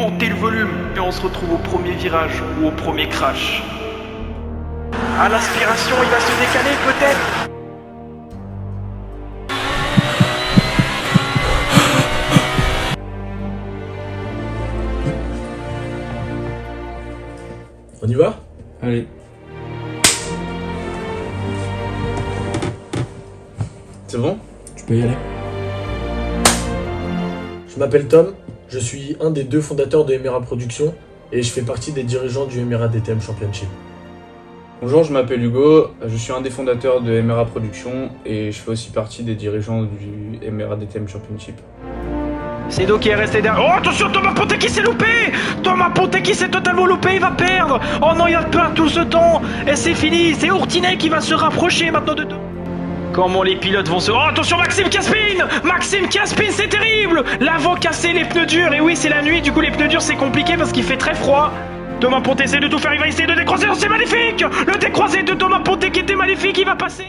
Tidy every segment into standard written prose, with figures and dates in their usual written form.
augmenter le volume et on se retrouve au premier virage ou au premier crash. À l'aspiration, il va se décaler peut-être. On y va ? Allez. C'est bon ? Tu peux y aller. Je m'appelle Tom, je suis un des 2 fondateurs de Emera Productions et je fais partie des dirigeants du Emera DTM Championship. Bonjour, je m'appelle Hugo, je suis un des fondateurs de Emera Productions et je fais aussi partie des dirigeants du Emera DTM Championship. C'est Do qui est resté derrière. Oh attention, Thomas Pontet qui s'est loupé. Thomas Pontet qui s'est totalement loupé, il va perdre. Oh non, il a peur tout ce temps. Et c'est fini, c'est Ourtinet qui va se rapprocher maintenant de Thomas. Comment les pilotes vont se... Oh attention, Maxime Caspin. Maxime Caspin, c'est terrible. L'avant cassé, les pneus durs. Et oui, c'est la nuit, du coup les pneus durs c'est compliqué parce qu'il fait très froid. Thomas Pontet essaie de tout faire, il va essayer de décroiser. Oh, c'est magnifique. Le décroisé de Thomas Pontet qui était magnifique, il va passer.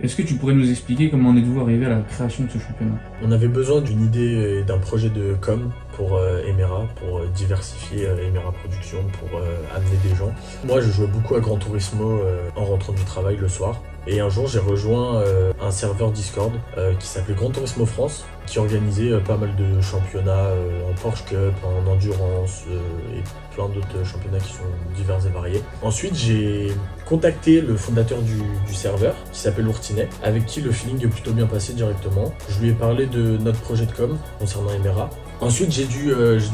Est-ce que tu pourrais nous expliquer comment en êtes-vous arrivé à la création de ce championnat ? On avait besoin d'une idée et d'un projet de com pour Emera, pour diversifier Emera Productions, pour amener des gens. Moi, je jouais beaucoup à Gran Turismo en rentrant du travail le soir. Et un jour, j'ai rejoint un serveur Discord qui s'appelait Gran Turismo France, qui organisait pas mal de championnats en Porsche Cup, en endurance et plein d'autres championnats qui sont divers et variés. Ensuite, j'ai contacté le fondateur du serveur, qui s'appelle Ourtinet, avec qui le feeling est plutôt bien passé directement. Je lui ai parlé de notre projet de com concernant Emera. Ensuite, j'ai dû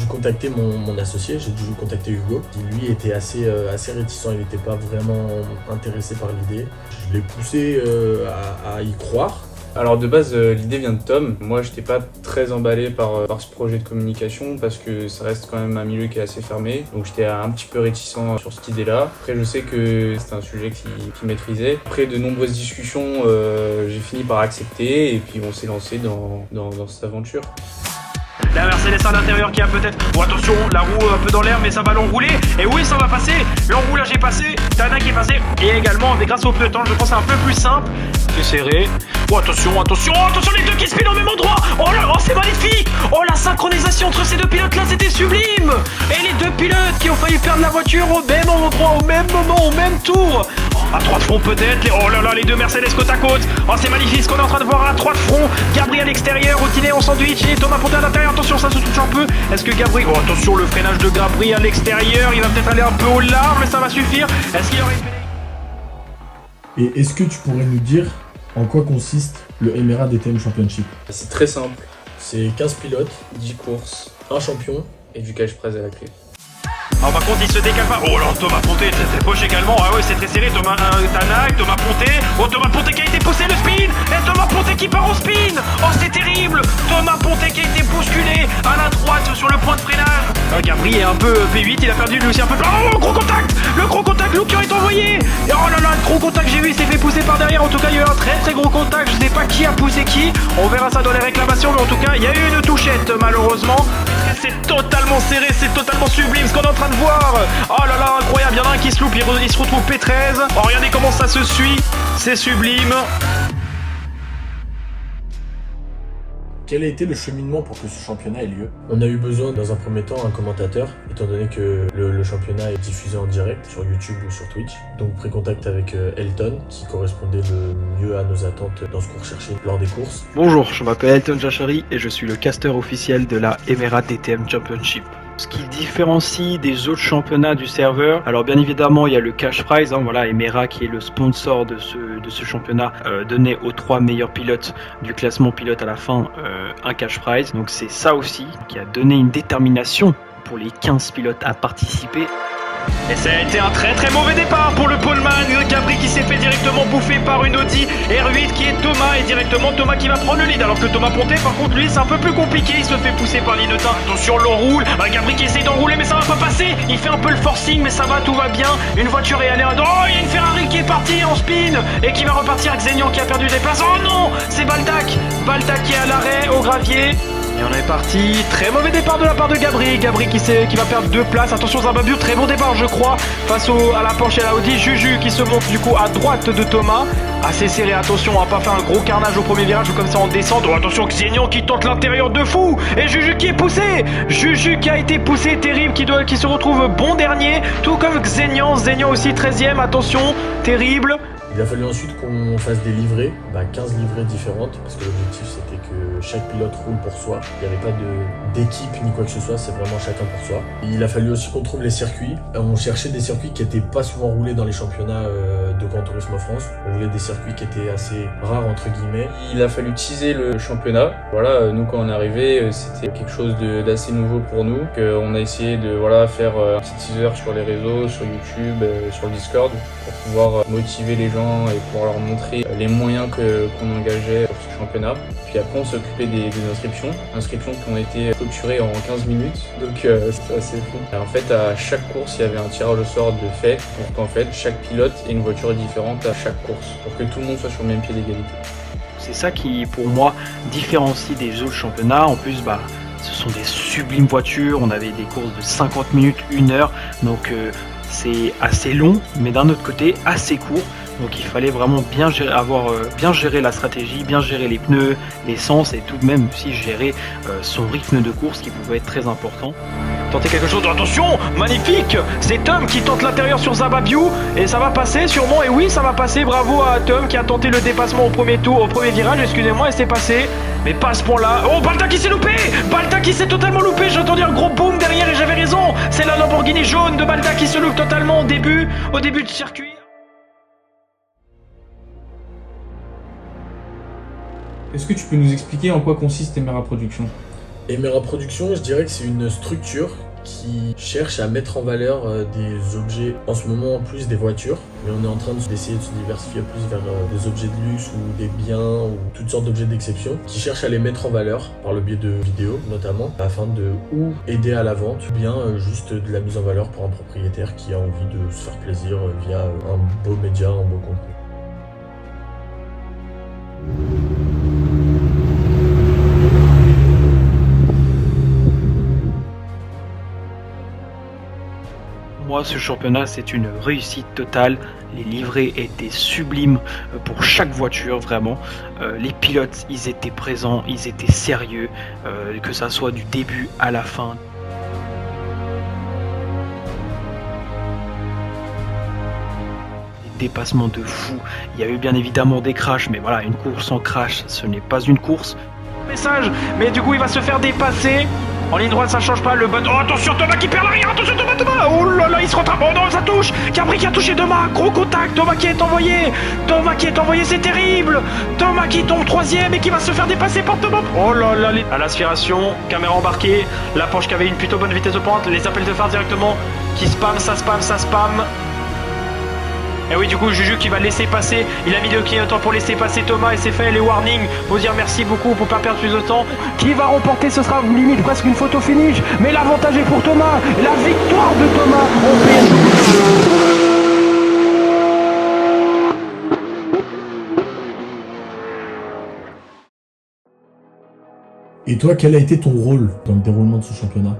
contacter mon associé, j'ai dû contacter Hugo, qui lui était assez réticent, il n'était pas vraiment intéressé par l'idée. Je l'ai poussé à y croire. Alors de base, l'idée vient de Tom. Moi, j'étais pas très emballé par ce projet de communication parce que ça reste quand même un milieu qui est assez fermé. Donc j'étais un petit peu réticent sur cette idée-là. Après, je sais que c'était un sujet qu'il maîtrisait. Après de nombreuses discussions, j'ai fini par accepter et puis on s'est lancé dans cette aventure. La Mercedes à l'intérieur qui a peut-être... Oh attention, la roue un peu dans l'air mais ça va l'enrouler. Et oui, ça va passer. L'enroulage est passé. Tana qui est passé. Et également, grâce au peloton, je pense c'est un peu plus simple. C'est serré. Oh attention, attention, attention, les deux qui spinent au même endroit. Oh là, oh c'est magnifique. Oh la synchronisation entre ces deux pilotes là, c'était sublime. Et les deux pilotes qui ont failli perdre la voiture au même endroit, au même moment, au même tour. À 3 de front peut-être. Oh là là, les deux Mercedes côte à côte. Oh c'est magnifique ce qu'on est en train de voir à 3 de front. Gabriel à l'extérieur, Ourtinet en sandwich et Thomas Pontet à l'intérieur. Attention, ça se touche un peu. Est-ce que Gabriel... Oh attention, le freinage de Gabriel à l'extérieur. Il va peut-être aller un peu au large, mais ça va suffire. Est-ce qu'il aurait... Et est-ce que tu pourrais nous dire en quoi consiste le Emera DTM Championship ? C'est très simple. C'est 15 pilotes, 10 courses un champion. et du cash prize à la clé. Alors par contre il se décale pas. Oh là Thomas Pontet très poche également. Ah ouais c'est très serré. Thomas Tanak, Thomas Pontet. Oh Thomas Pontet qui a été poussé le spin. Et Thomas Pontet qui part au spin. Oh c'est terrible. Thomas Pontet qui a été bousculé à la droite sur le point de freinage. Gabriel est un peu P8, il a perdu lui aussi un peu. Oh gros contact. Le gros contact, Luke est envoyé. Et oh là là le gros contact j'ai vu, il s'est fait pousser par derrière. En tout cas il y a eu un très gros contact. Je sais pas qui a poussé qui. On verra ça dans les réclamations. Mais en tout cas il y a eu une touchette malheureusement. C'est totalement serré, c'est totalement sublime ce qu'on est en train de voir. Oh là là, incroyable, il y en a un qui se loupe, il se retrouve P13. Oh, regardez comment ça se suit, c'est sublime. Quel a été le cheminement pour que ce championnat ait lieu ? On a eu besoin dans un premier temps d'un commentateur, étant donné que le championnat est diffusé en direct sur YouTube ou sur Twitch. Donc pris contact avec Elton, qui correspondait le mieux à nos attentes dans ce qu'on recherchait lors des courses. Bonjour, je m'appelle Elton Jachari et je suis le caster officiel de la Emera DTM Championship. Ce qui différencie des autres championnats du serveur, alors bien évidemment il y a le cash prize, voilà, Emera qui est le sponsor de ce championnat, donnait aux 3 meilleurs pilotes du classement pilote à la fin un cash prize. Donc c'est ça aussi qui a donné une détermination pour les 15 pilotes à participer. Et ça a été un très mauvais départ pour le poleman. Gabri qui s'est fait directement bouffer par une Audi R8 qui est Thomas. Et directement Thomas qui va prendre le lead. Alors que Thomas Pontet par contre lui c'est un peu plus compliqué. Il se fait pousser par l'Inetin. Attention l'enroule. Gabri qui essaie d'enrouler mais ça va pas passer. Il fait un peu le forcing mais ça va, tout va bien. Une voiture est allée à... Oh il y a une Ferrari qui est partie en spin. Et qui va repartir avec Xenion qui a perdu des places. Oh non, c'est Baldac. Baldac qui est à l'arrêt au gravier. Et on est parti, très mauvais départ de la part de Gabri, qui va perdre 2 places, attention Zababiou, très bon départ je crois, face à la Porsche et à la Audi, Juju qui se monte du coup à droite de Thomas, assez serré, attention on va pas faire un gros carnage au premier virage ou comme ça on descend, oh, attention Xenion qui tente l'intérieur de fou, et Juju qui est poussé, Juju qui a été poussé, terrible, qui se retrouve bon dernier, tout comme Xenion aussi 13ème, attention, terrible. Il a fallu ensuite qu'on fasse des livrées, 15 livrées différentes, parce que l'objectif c'était que chaque pilote roule pour soi. Il n'y avait pas d'équipe ni quoi que ce soit, c'est vraiment chacun pour soi. Il a fallu aussi qu'on trouve les circuits. On cherchait des circuits qui n'étaient pas souvent roulés dans les championnats de Grand Tourisme France. On voulait des circuits qui étaient assez rares entre guillemets. Il a fallu teaser le championnat. Voilà, nous quand on est arrivé, c'était quelque chose d'assez nouveau pour nous. On a essayé de faire un petit teaser sur les réseaux, sur YouTube, sur le Discord, pour pouvoir motiver les gens et pouvoir leur montrer les moyens qu'on engageait pour ce championnat. Puis après on s'occupait des inscriptions qui ont été clôturées en 15 minutes, donc c'est assez fou. En fait à chaque course il y avait un tirage au sort de fait pour qu'en fait chaque pilote ait une voiture différente à chaque course, pour que tout le monde soit sur le même pied d'égalité. C'est ça qui pour moi différencie des autres championnats. En plus ce sont des sublimes voitures, on avait des courses de 50 minutes, 1 heure, donc c'est assez long mais d'un autre côté assez court. Donc il fallait vraiment bien gérer la stratégie, bien gérer les pneus, l'essence et tout de même aussi gérer son rythme de course qui pouvait être très important. Tenter quelque chose, attention, magnifique, c'est Tom qui tente l'intérieur sur Zababiou et ça va passer sûrement, et oui ça va passer, bravo à Tom qui a tenté le dépassement au premier virage, excusez-moi, et c'est passé, mais pas à ce point là. Oh, Balda qui s'est loupé, Balda qui s'est totalement loupé, j'ai entendu un gros boom derrière et j'avais raison, c'est la Lamborghini jaune de Balda qui se loupe totalement au début du circuit. Est-ce que tu peux nous expliquer en quoi consiste Emera Production ? Emera Production, je dirais que c'est une structure qui cherche à mettre en valeur des objets, en ce moment en plus des voitures, mais on est en train d'essayer de se diversifier plus vers des objets de luxe ou des biens ou toutes sortes d'objets d'exception, qui cherchent à les mettre en valeur par le biais de vidéos notamment, afin de ou aider à la vente, ou bien juste de la mise en valeur pour un propriétaire qui a envie de se faire plaisir via un beau média, un beau contenu. Moi, ce championnat, c'est une réussite totale. Les livrées étaient sublimes pour chaque voiture, vraiment. Les pilotes, ils étaient présents, ils étaient sérieux, que ça soit du début à la fin. Des dépassements de fou. Il y a eu bien évidemment des crashs, mais voilà, une course sans crash, ce n'est pas une course. Message, mais du coup, il va se faire dépasser. En ligne droite, ça change pas, le bon... Oh, attention, Thomas qui perd l'arrière, attention, Thomas. Oh là là, il se rattrape, oh non, ça touche. Gabri qui a touché Thomas, gros contact, Thomas qui est envoyé, c'est terrible. Thomas qui tombe 3ème et qui va se faire dépasser par Thomas. Oh là là, à l'aspiration, caméra embarquée, la Porsche qui avait une plutôt bonne vitesse de pointe, les appels de phare directement, qui spam, ça spam. Et oui, du coup, Juju qui va laisser passer, il a mis le clignotant pour laisser passer Thomas et c'est fait, les warnings pour dire merci beaucoup, pour pas perdre plus de temps. Qui va remporter, ce sera limite presque une photo finish, mais l'avantage est pour Thomas, la victoire de Thomas Et toi, quel a été ton rôle dans le déroulement de ce championnat ?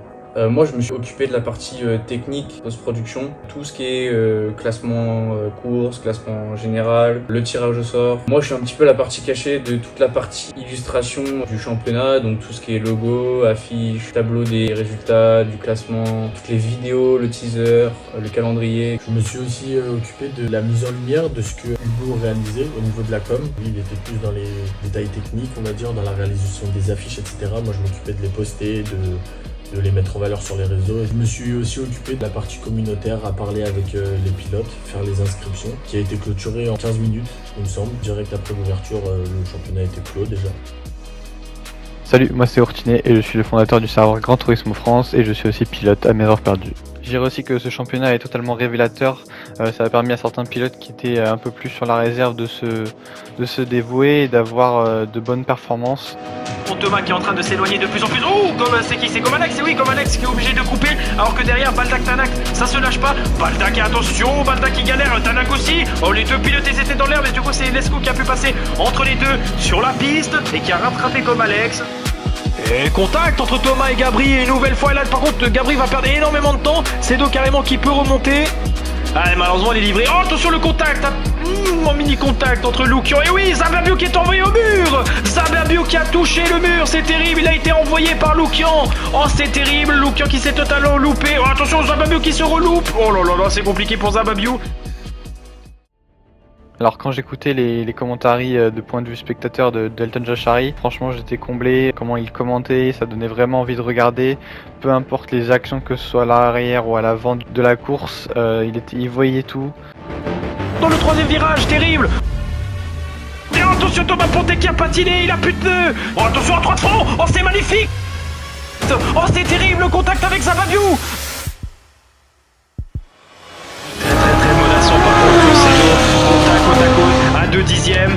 Moi, je me suis occupé de la partie technique, post-production, tout ce qui est classement course, classement général, le tirage au sort. Moi, je suis un petit peu la partie cachée de toute la partie illustration du championnat, donc tout ce qui est logo, affiche, tableau des résultats, du classement, toutes les vidéos, le teaser, le calendrier. Je me suis aussi occupé de la mise en lumière de ce que Hugo réalisait au niveau de la com. Lui, il était plus dans les détails techniques, on va dire, dans la réalisation des affiches, etc. Moi, je m'occupais de les poster, de les mettre en valeur sur les réseaux. Je me suis aussi occupé de la partie communautaire, à parler avec les pilotes, faire les inscriptions, qui a été clôturée en 15 minutes, il me semble. Direct après l'ouverture, le championnat était clos déjà. Salut, moi c'est Ortinet et je suis le fondateur du serveur Grand Tourisme France et je suis aussi pilote à Mes Heures Perdues. Je dirais aussi que ce championnat est totalement révélateur, ça a permis à certains pilotes qui étaient un peu plus sur la réserve de se dévouer et d'avoir de bonnes performances. Thomas qui est en train de s'éloigner de plus en plus. Oh, c'est qui? C'est comme Alex, et oui, comme Alex qui est obligé de couper, alors que derrière Baldak Tanak, ça se lâche pas. Baldak, attention, Baldak qui galère, Tanak aussi. Oh, les deux pilotes ils étaient dans l'air, mais du coup c'est Lescaut qui a pu passer entre les deux sur la piste et qui a rattrapé comme Alex. Et contact entre Thomas et Gabri, et une nouvelle fois, et là par contre Gabri va perdre énormément de temps. Sedo carrément qui peut remonter. Ah, malheureusement il est livré. Oh, attention le contact, mon mini contact entre Lukian. Et oui, Zababio qui est envoyé au mur. Zababio qui a touché le mur, c'est terrible, il a été envoyé par Lukian. Oh, c'est terrible, Lukian qui s'est totalement loupé. Oh, attention, Zababio qui se reloupe. Oh là là là, c'est compliqué pour Zababio. Alors quand j'écoutais les commentaires de point de vue spectateur de Elton Jashari, franchement j'étais comblé, comment il commentait, ça donnait vraiment envie de regarder, peu importe les actions que ce soit à l'arrière ou à l'avant de la course, il voyait tout. Dans le troisième virage, terrible. Et attention Thomas Ponté qui a patiné, il a plus de pneus. Oh, attention à 3 de front, oh c'est magnifique. Oh c'est terrible le contact avec Zababio. Très menaçant par contre, c'est côte à côte, à 2 dixièmes.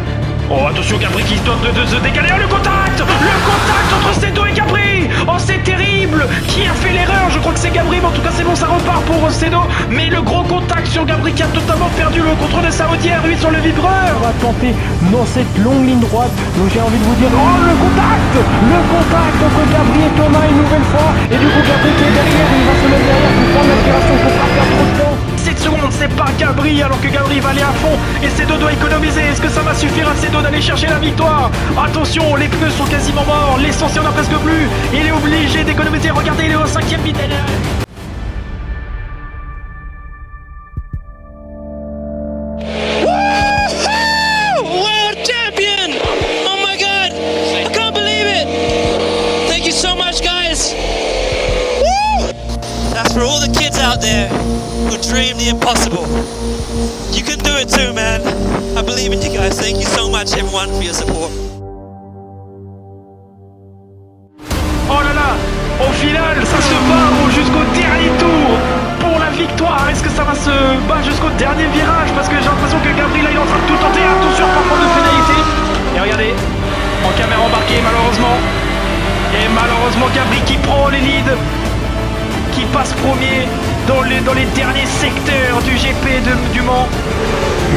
Oh attention Gabri qui tente de se décaler, oh, le contact entre Sedo et Gabri. Oh c'est terrible. Qui a fait l'erreur? Je crois que c'est Gabri, mais en tout cas c'est bon, ça repart pour Sedo. Mais le gros contact sur Gabri qui a totalement perdu le contrôle de Saoudière, lui sur le vibreur. On va tenter dans cette longue ligne droite, donc j'ai envie de vous dire, oh le contact entre Gabri et Thomas une nouvelle fois. Et du coup Gabri qui est derrière, il va se mettre derrière pour prendre l'aspiration, pour pas perdre trop de temps. 7 secondes, c'est pas Gabri, alors que Gabri va aller à fond et Sedo doit économiser. Est-ce que ça va suffire à Sedo d'aller chercher la victoire? Attention, les pneus sont quasiment morts, l'essence il en a presque plus. Il est obligé d'économiser, regardez, il est au 5ème vitesse. World champion! Oh my god! I can't believe it! Thank you so much, guys! Woo! That's for all the kids out there who dream the impossible. You can do it too, man. I believe in you guys. Thank you so much, everyone, for your support. Oh là là, au final, ça se bat jusqu'au dernier tour pour la victoire. Est-ce que ça va se battre jusqu'au dernier virage? Parce que j'ai l'impression que Gabri là il est en train de tout tenter. Attention, par contre de pénalité. Et regardez, en caméra embarquée malheureusement. Et malheureusement Gabri qui prend les leads, qui passe premier dans les derniers secteurs du GP du Mans.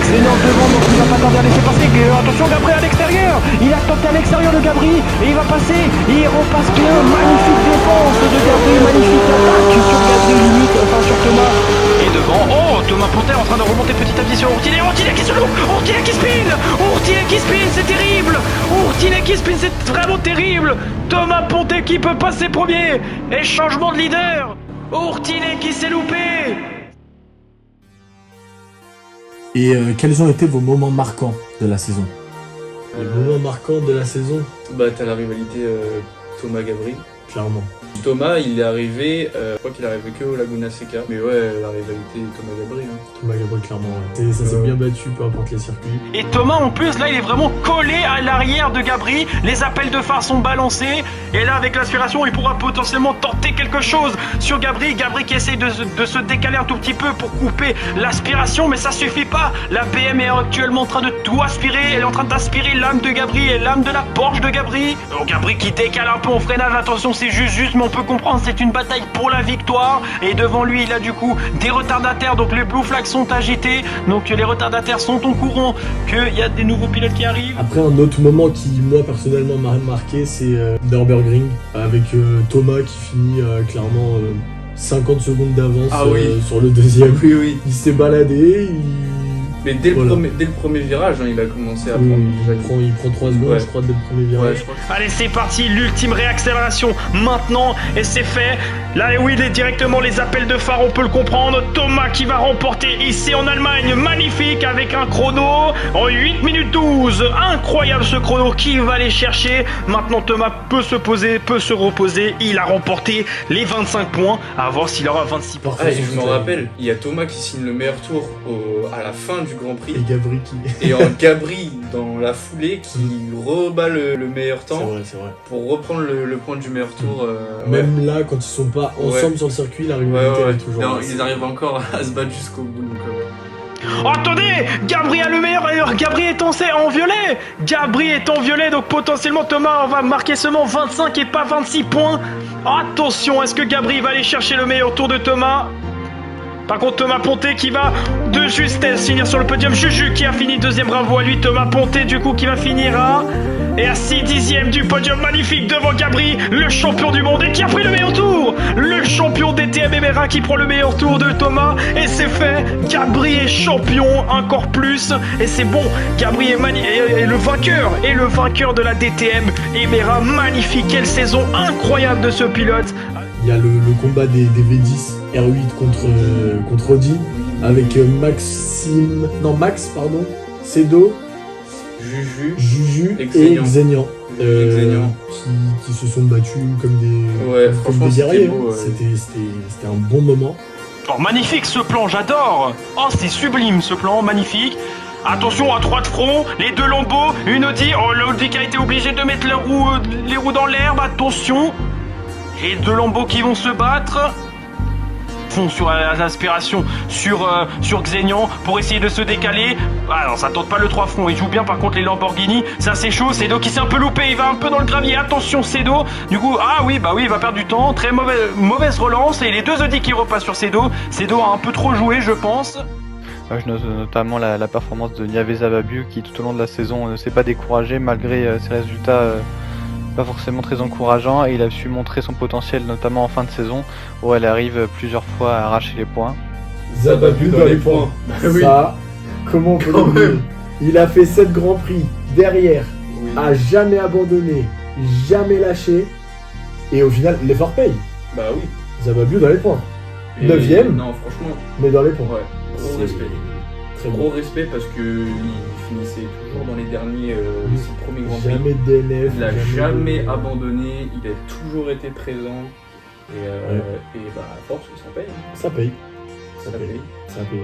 Xénor devant, donc il va pas tarder à laisser passer. Attention, Gabri à l'extérieur. Il a tenté à l'extérieur de Gabri et il va passer. Et il repasse bien. Magnifique défense de Gabri, magnifique attaque sur Gabri limite, enfin sur Thomas. Et devant, oh, Thomas Pontet en train de remonter petit à petit sur Ourtinet. Ourtinet qui se loupe, Ourtinet qui spin, Ourtinet qui spin, c'est terrible. Ourtinet qui spin, c'est vraiment terrible. Thomas Pontet qui peut passer premier. Et changement de leader. Ourtinet qui s'est loupé. Et quels ont été vos moments marquants de la saison? Les moments marquants de la saison, Bah t'as la rivalité Thomas-Gabri. clairement. Thomas il est arrivé, je crois qu'il est arrivé que au Laguna Seca. Mais ouais, la rivalité Thomas-Gabri. Hein. Thomas Gabri, clairement. Ouais. Ça s'est bien battu, peu importe les circuits. Et Thomas en plus là il est vraiment collé à l'arrière de Gabri. Les appels de phare sont balancés. Et là avec l'aspiration il pourra potentiellement tenter quelque chose sur Gabri. Gabri qui essaye de se décaler un tout petit peu pour couper l'aspiration. Mais ça suffit pas. La BM est actuellement en train de tout aspirer. Elle est en train d'aspirer l'âme de Gabri et l'âme de la Porsche de Gabri. Donc Gabri qui décale un peu en freinage. Attention, c'est juste mais on peut comprendre, c'est une bataille pour la victoire. Et devant lui il a du coup des retardataires. Donc les blue flags sont agités. Donc les retardataires sont au courant qu'il y a des nouveaux pilotes qui arrivent. Après, un autre moment qui, moi, personnellement, m'a marqué, c'est Nürburgring, avec Thomas qui finit clairement 50 secondes d'avance Ah oui. sur le deuxième. Oui, oui. Il s'est baladé, Mais dès Voilà. le premier virage, hein, il a commencé à Oui, prendre. il prend 3 secondes, Ouais. je crois, dès le premier virage. Ouais, je crois que Allez, c'est parti, l'ultime réaccélération maintenant, et c'est fait. Là, oui, directement les appels de phare, on peut le comprendre. Thomas qui va remporter ici en Allemagne, magnifique, avec un chrono en 8 minutes 12. Incroyable ce chrono, qui va aller chercher. Maintenant, Thomas peut se poser, peut se reposer. Il a remporté les 25 points, à voir s'il aura 26 points. Ah, et je me rappelle, il y a Thomas qui signe le meilleur tour à la fin du Grand Prix. Et Gabri qui... Et en Gabri, dans la foulée, qui rebat le meilleur C'est temps vrai, c'est vrai. pour reprendre le point du meilleur tour. Même là, quand ils sont pas ensemble sur le circuit, la rivalité elle est toujours Non, là. ils arrivent encore à se battre jusqu'au bout. Donc, Oh, attendez, Gabri a le meilleur, Gabri est en violet. Gabri est en violet, donc potentiellement Thomas va marquer seulement 25 et pas 26 points. Attention, est-ce que Gabri va aller chercher le meilleur tour de Thomas? Par contre, Thomas Pontet qui va de justesse finir sur le podium. Juju qui a fini deuxième, bravo à lui. Thomas Pontet du coup qui va finir à Et à 6/10 du podium magnifique devant Gabri, le champion du monde et qui a pris le meilleur tour. Le champion DTM Emera qui prend le meilleur tour de Thomas. Et c'est fait, Gabri est champion encore plus. Et c'est bon, Gabri est le vainqueur. Et le vainqueur de la DTM Emera. Magnifique, quelle saison incroyable de ce pilote. Il y a le combat des V10 R8 contre Audi avec Max, Cedo, Juju et Xenian. Qui se sont battus comme des guerriers. Beau, C'était un bon moment. Oh, magnifique ce plan, j'adore. Oh, c'est sublime ce plan, magnifique. Attention à 3 de front, les 2 Lambeaux, une Audi. Oh, l'Audi qui a été obligé de mettre les roues dans l'herbe, attention. Les 2 Lambeaux qui vont se battre. Font sur l'aspiration sur Xenian pour essayer de se décaler. Ah non, ça tente pas le 3 fronts. Il joue bien par contre les Lamborghini. Ça c'est chaud. Cedo qui s'est un peu loupé. Il va un peu dans le gravier. Attention Cedo. Du coup, il va perdre du temps. Très mauvaise relance. Et les 2 Audi qui repassent sur Cedo. Cedo a un peu trop joué, je pense. Je note notamment la performance de Niave Zababiu qui tout au long de la saison ne s'est pas découragé malgré ses résultats pas forcément très encourageants, et il a su montrer son potentiel notamment en fin de saison où elle arrive plusieurs fois à arracher les points. Zababiu dans les points. Ça, comment on peut l'oublier? Il a fait 7 grands prix derrière, a jamais abandonné, jamais lâché, et au final l'effort paye. Bah oui. Zababiu dans les points. Et 9ème. Non, franchement. Mais dans les points. Ouais. Gros respect. Très Gros bon. respect parce que il finissait toujours dans les derniers, ses premiers grands prix. Jamais de DNF. Il n'a jamais abandonné, il a toujours été présent. Et à force, ça paye. Ça paye. Ça paye. Ça paye.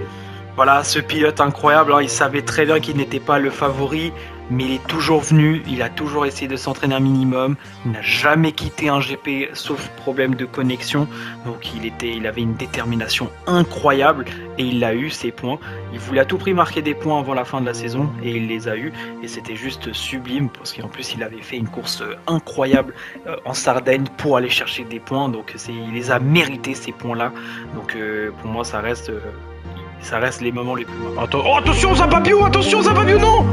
Voilà, ce pilote incroyable, il savait très bien qu'il n'était pas le favori, mais il est toujours venu, il a toujours essayé de s'entraîner un minimum, il n'a jamais quitté un GP sauf problème de connexion, donc il avait une détermination incroyable et il a eu ses points. Il voulait à tout prix marquer des points avant la fin de la saison et il les a eus, et c'était juste sublime parce qu'en plus il avait fait une course incroyable en Sardaigne pour aller chercher des points, donc il les a mérités ces points-là, donc pour moi ça reste les moments les plus marquants. Oh, attention Zababiu, non.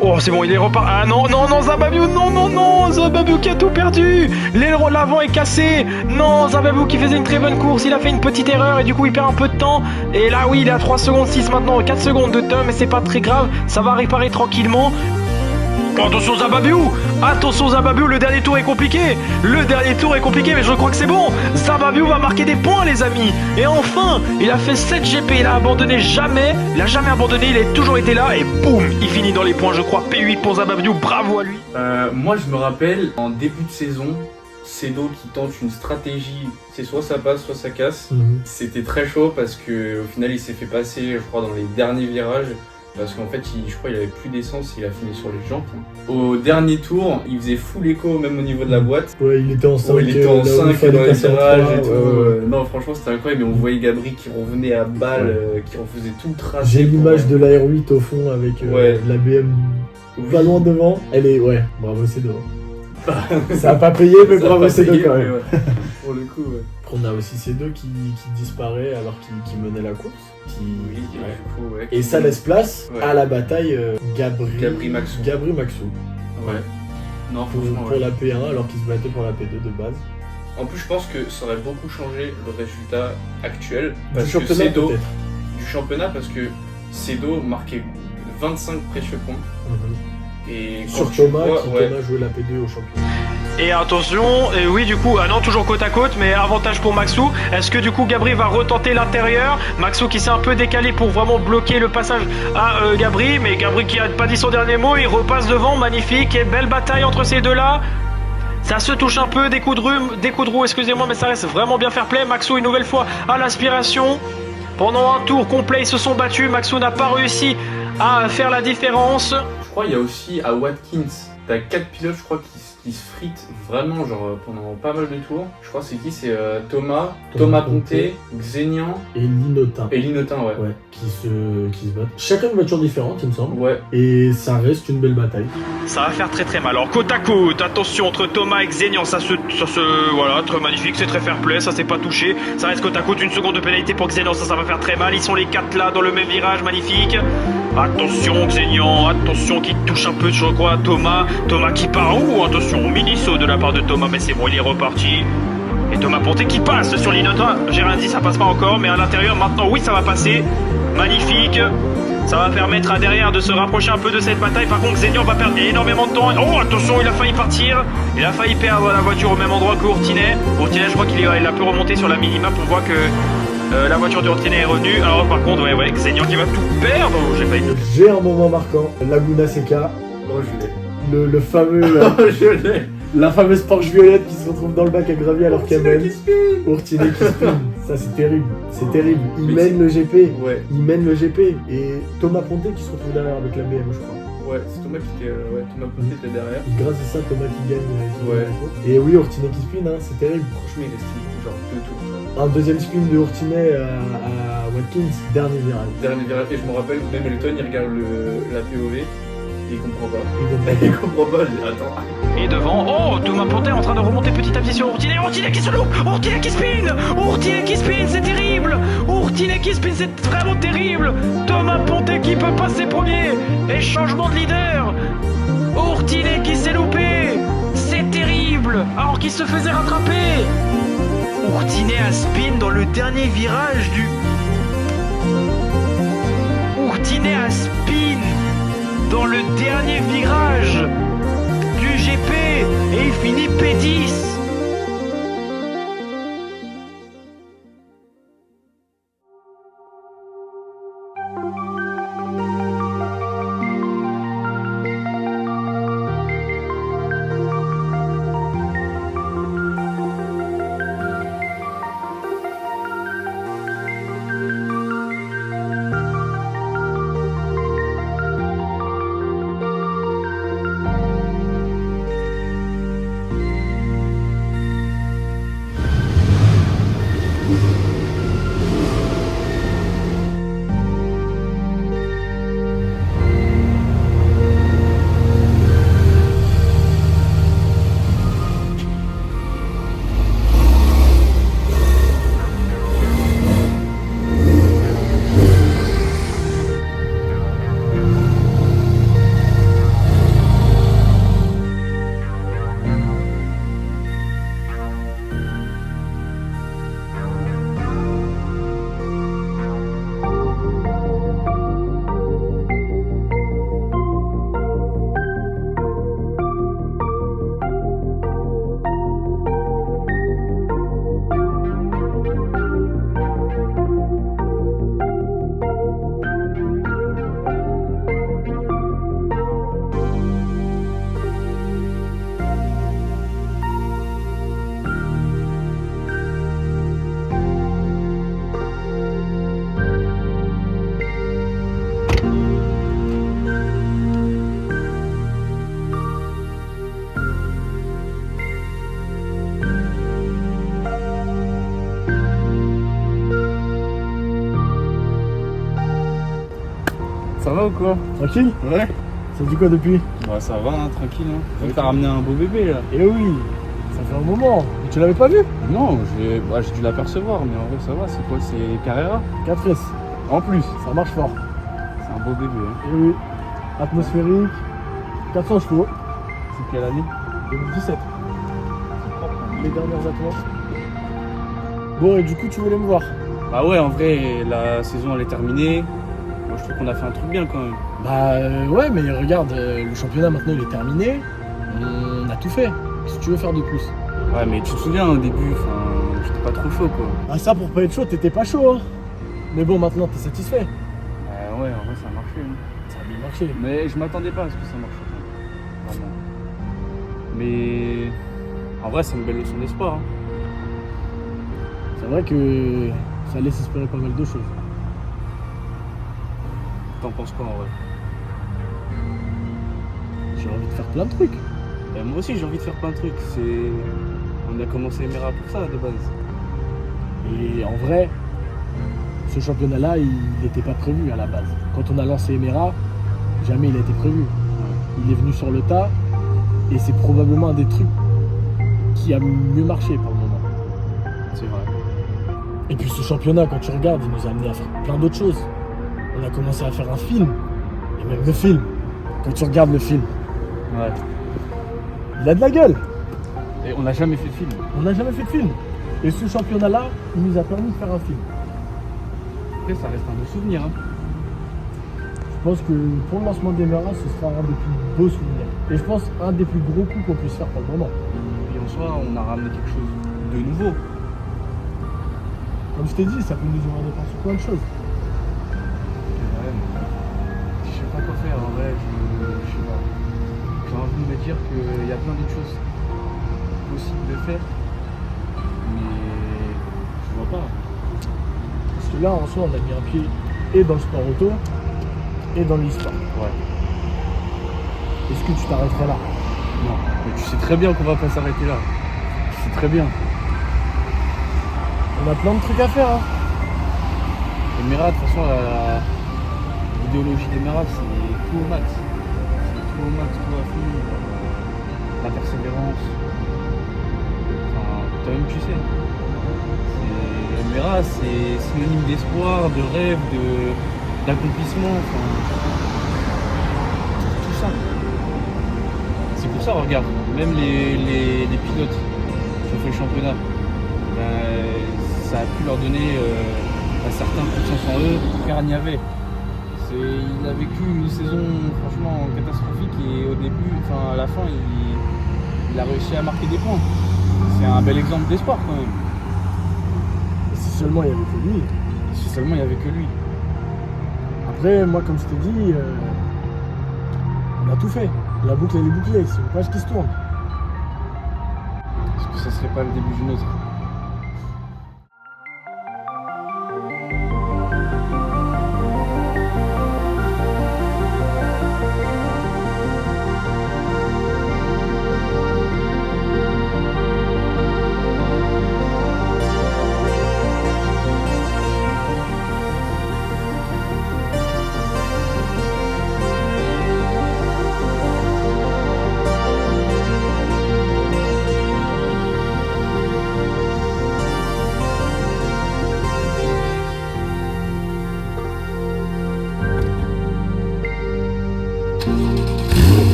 Oh, c'est bon, il est reparti. Ah non, Zababiu, non, Zababiu qui a tout perdu. L'aileron de l'avant est cassé. Non, Zababiu qui faisait une très bonne course, il a fait une petite erreur et du coup il perd un peu de temps. Et là, oui, il est à 3 secondes 6 maintenant, 4 secondes de temps, mais c'est pas très grave, ça va réparer tranquillement. Oh, attention Zababiu, le dernier tour est compliqué, mais je crois que c'est bon. Zababiu va marquer des points les amis. Et enfin, il a fait 7 GP, il a jamais abandonné, il a toujours été là et boum, il finit dans les points je crois. P8 pour Zababiu, bravo à lui. Moi je me rappelle, en début de saison, Cedo qui tente une stratégie, c'est soit ça passe, soit ça casse. C'était très chaud parce que au final il s'est fait passer, je crois, dans les derniers virages. Parce qu'en fait, je crois qu'il avait plus d'essence, il a fini sur les jantes. Au dernier tour, il faisait full écho même au niveau de la boîte. Ouais, il était en 5, il était en 5 dans les virages et tout. Ouais. Non, franchement, c'était incroyable. Et on voyait Gabri qui revenait à balle, qui refaisait tout le tracé. J'ai l'image de la R8 au fond avec la BM pas loin devant. Elle est, bravo Cedo. Ça a pas payé, mais bravo Cedo quand même. Pour le coup, On a aussi Cedo qui disparaît alors qu'il menait la course. Et ça laisse place à la bataille Gabri Maxou. Ouais. Non, pour la P1 alors qu'il se battait pour la P2 de base. En plus, je pense que ça aurait beaucoup changé le résultat actuel Du championnat peut-être. Du championnat parce que Cedo marquait 25 précieux points. Et sur Thomas Thomas jouait la P2 au championnat. Et attention, et oui du coup, non toujours côte à côte, mais avantage pour Maxou. Est-ce que du coup Gabri va retenter l'intérieur? Maxou qui s'est un peu décalé pour vraiment bloquer le passage à Gabri, mais Gabri qui a pas dit son dernier mot, il repasse devant, magnifique, et belle bataille entre ces deux-là. Ça se touche un peu, des coups de roue, excusez-moi, mais ça reste vraiment bien fair play. Maxou une nouvelle fois à l'aspiration. Pendant un tour complet, ils se sont battus, Maxou n'a pas réussi à faire la différence. Je crois qu'il y a aussi à Watkins, t'as 4 pilotes je crois qui se fritent vraiment genre pendant pas mal de tours. Je crois c'est qui? C'est Thomas Ponté, Xenian et Linotin. Ouais. Qui se battent. Chacun une voiture différente il me semble. Ouais. Et ça reste une belle bataille. Ça va faire très très mal. Alors côte à côte, attention entre Thomas et Xenian, ça se voilà, très magnifique, c'est très fair play, ça s'est pas touché. Ça reste côte à côte, une seconde de pénalité pour Xenian, ça va faire très mal. Ils sont les 4 là dans le même virage, magnifique. Attention Xenian, attention qui touche un peu je crois Thomas. Thomas qui part où? Attention, mini-saut de la part de Thomas, mais c'est bon, il est reparti. Et Thomas Ponté qui passe sur ligne 1. J'ai rien dit, ça passe pas encore, mais à l'intérieur maintenant, oui, ça va passer. Magnifique. Ça va permettre à derrière de se rapprocher un peu de cette bataille. Par contre, Xenian va perdre énormément de temps. Oh, attention, il a failli partir. Il a failli perdre la voiture au même endroit que Ourtinet. Ourtinet, je crois qu'il a pu remonter sur la minimap. On voit que la voiture de Ourtinet est revenue. Alors, par contre, ouais, Xenian qui va tout perdre. Oh, j'ai failli. J'ai un moment marquant. Laguna Seca. Oh, je l'ai. Le fameux. Je l'ai. La fameuse Porsche violette qui se retrouve dans le bac à gravier alors qu'elle mène. Ourtinet qui spin. Ça, c'est terrible. C'est terrible. Il mène le GP. Ouais. Il mène le GP. Et Thomas Ponté qui se retrouve derrière avec la BM, je crois. Ouais, c'est Thomas qui était. Thomas Ponté était derrière. Grâce à ça, Thomas qui gagne. Ouais. Et oui, Ourtinet qui spin, hein, c'est terrible. Franchement, il est stylé. Genre, deux tours. Un deuxième spin de Ourtinet à Watkins, dernier virage. Dernier virage. Et je me rappelle, même Elton, il regarde la POV. Il comprend pas. Il comprend pas, attends. Et devant, oh, Thomas Ponté est en train de remonter petit à petit sur Ourtinet. Ourtinet qui se loupe, Ourtinet qui spin, Ourtinet qui spin, c'est terrible. Ourtinet qui spin, c'est vraiment terrible. Thomas Ponté qui peut passer premier. Et changement de leader. Ourtinet qui s'est loupé, c'est terrible. Alors qu'il se faisait rattraper. Ourtinet a spin dans le dernier virage du... Ourtinet a spin dans le dernier virage du GP et il finit P10. Ça va ou quoi? Tranquille? Ouais. Ça dit quoi depuis? Bah ça va, hein, tranquille. Hein. T'as ramené un beau bébé là. Eh oui, ça fait un moment. Mais tu l'avais pas vu? Non, j'ai dû l'apercevoir, mais en vrai ça va. C'est quoi? C'est Carrera? 4S. En plus. Ça marche fort. C'est un beau bébé. Hein. Eh oui. Atmosphérique. 400 chevaux. C'est quelle année? 2017. Les dernières atmos. Bon, et du coup, tu voulais me voir? Bah ouais, en vrai, la saison elle est terminée. Moi je trouve qu'on a fait un truc bien quand même. Bah ouais, mais regarde, le championnat maintenant il est terminé. On a tout fait. Qu'est-ce que tu veux faire de plus? Ouais, mais tu te souviens au début, j'étais pas trop chaud quoi. Ah ça, pour pas être chaud, t'étais pas chaud, hein. Mais bon, maintenant t'es satisfait. Ouais, en vrai ça a marché. Hein. Ça a bien marché. Mais je m'attendais pas à ce que ça marche. Vraiment. Mais en vrai c'est une belle leçon d'espoir. Hein. C'est vrai que ça laisse espérer pas mal de choses. T'en penses quoi en vrai? J'ai envie de faire plein de trucs. Et moi aussi j'ai envie de faire plein de trucs. On a commencé Emera pour ça de base. Et en vrai, ce championnat-là, il n'était pas prévu à la base. Quand on a lancé Emera, jamais il a été prévu. Il est venu sur le tas et c'est probablement un des trucs qui a mieux marché pour le moment. C'est vrai. Et puis ce championnat, quand tu regardes, il nous a amené à faire plein d'autres choses. On a commencé à faire un film Et même le film, quand tu regardes le film, Ouais. il a de la gueule. Et on n'a jamais fait de film. On n'a jamais fait de film. Et ce championnat-là, il nous a permis de faire un film. Après, ça reste un beau souvenir. Hein. Je pense que pour le lancement d'Emera, ce sera un des plus beaux souvenirs. Et je pense un des plus gros coups qu'on puisse faire pour le moment. Et en soi, on a ramené quelque chose de nouveau. Comme je t'ai dit, ça peut nous orienter sur plein de choses. Ouais, mais je sais pas quoi faire en vrai. Je sais pas. J'ai envie de me dire qu'il y a plein d'autres choses possibles de faire. Mais je vois pas. Parce que là, en soi, on a mis un pied et dans le sport auto et dans l'e-sport. Ouais. Est-ce que tu t'arrêterais là? Non. Mais tu sais très bien qu'on va pas s'arrêter là. Tu sais très bien. On a plein de trucs à faire. Hein. Emera, de toute façon, l'idéologie d'Emera, c'est tout au max. C'est tout au max, tout à fond. La persévérance. Enfin, toi-même, tu sais. Emera, c'est synonyme d'espoir, de rêve, d'accomplissement. Enfin, tout ça. C'est pour ça, regarde, même les pilotes qui ont fait le championnat, ça a pu leur donner un certain confiance en eux. Carniavet, il a vécu une saison franchement catastrophique et au début, enfin à la fin, il a réussi à marquer des points. C'est un bel exemple d'espoir quand même. Et si seulement il n'y avait que lui. Si seulement il n'y avait que lui. Après, moi, comme je t'ai dit, on a tout fait. La boucle elle est bouclée, c'est une page qui se tourne. Est-ce que ça serait pas le début d'une autre?